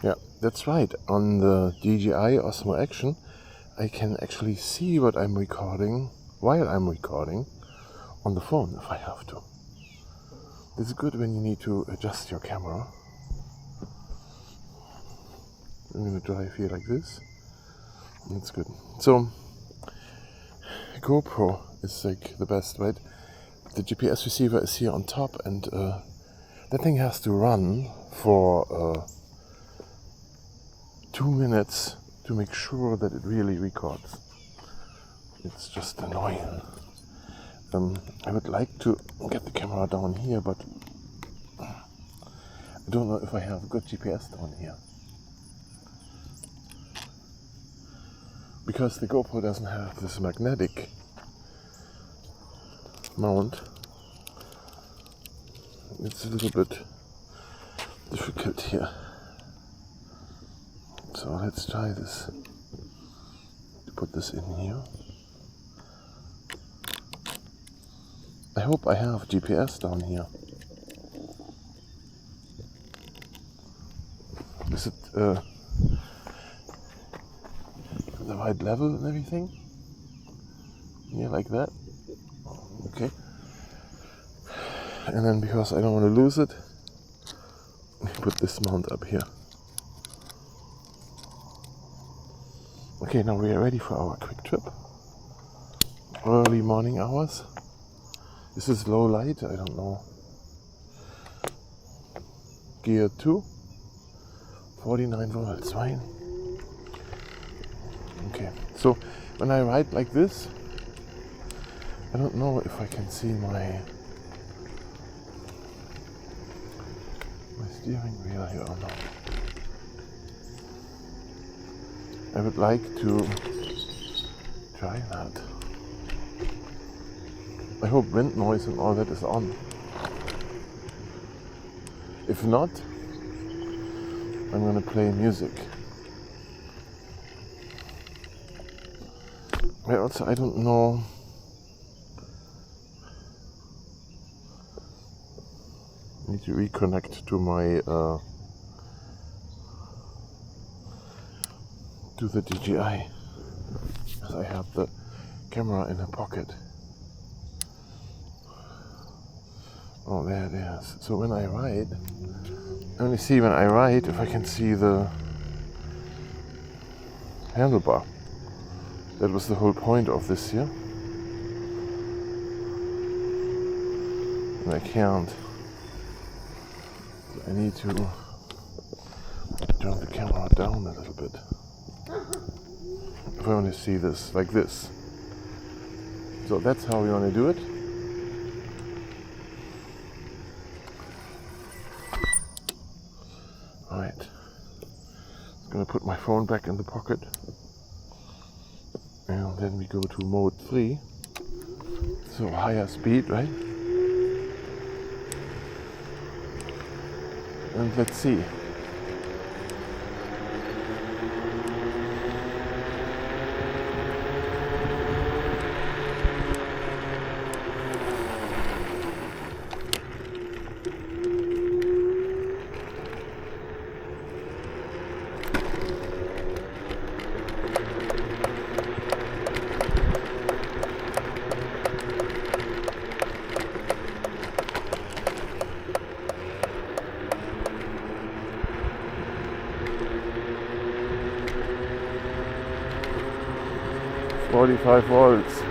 Yeah, that's right. On the DJI Osmo Action, I can actually see what I'm recording while I'm recording on the phone if I have to. This is good when you need to adjust your camera. I'm gonna drive here like this. That's good. So, GoPro is like the best, right? The GPS receiver is here on top, and that thing has to run for 2 minutes to make sure that it really records. It's just annoying. I would like to get the camera down here, but I don't know if I have good GPS down here. Because the GoPro doesn't have this magnetic mount, it's a little bit difficult here. So let's try this. Put this in here. I hope I have GPS down here. Is it the right level and everything? Yeah, like that. Okay. And then, because I don't want to lose it, I put this mount up here. Okay, now we are ready for our quick trip. Early morning hours. This is low light, I don't know. Gear 2. 49 volts, right? Okay, so when I ride like this, I don't know if I can see my steering wheel here or not. I would like to try that. I hope wind noise and all that is on. If not, I'm gonna play music. I don't know. I need to reconnect to my to the DJI, because I have the camera in a pocket. Oh, there it is. So when I ride, I only see when I ride if I can see the handlebar. That was the whole point of this here. And I can't. I need to turn the camera down a little bit. If I want to see this, like this. So that's how we want to do it. Alright. I'm gonna put my phone back in the pocket. And then we go to mode 3. So higher speed, right? And let's see. .45 volts.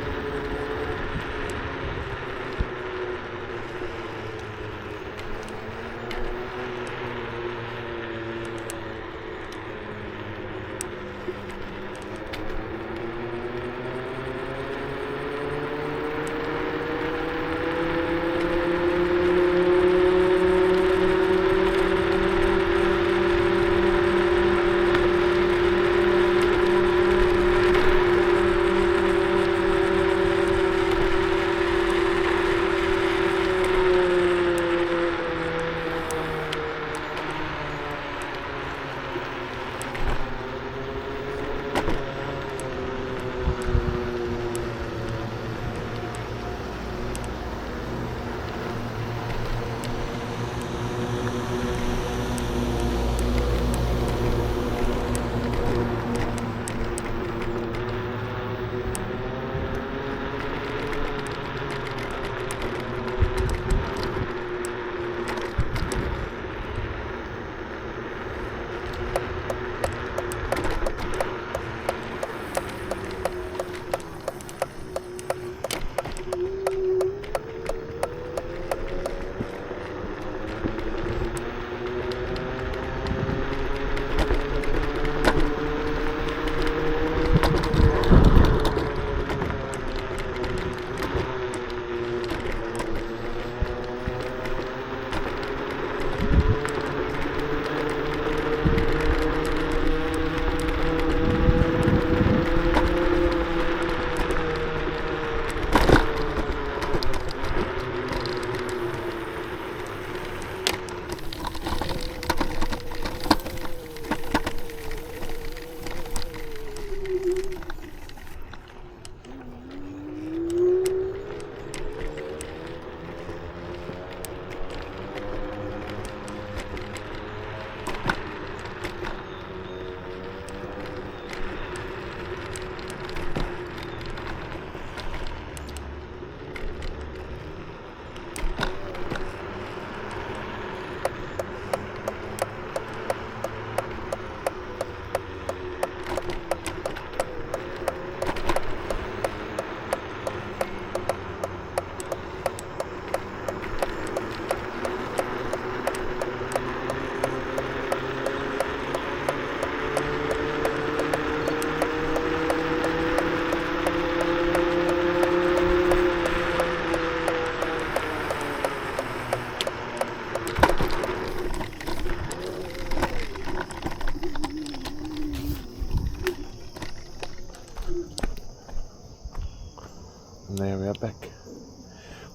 there we are back.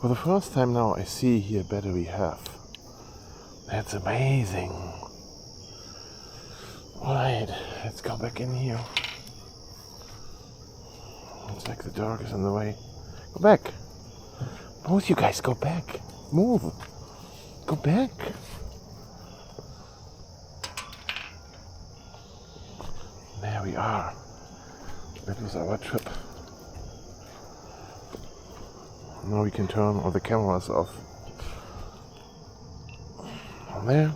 For the first time now I see here battery half. That's amazing. Alright, let's go back in here. It's like the dog is in the way. Go back. Both you guys go back. Move. Go back. There we are. That was our trip. Now we can turn all the cameras off. And there.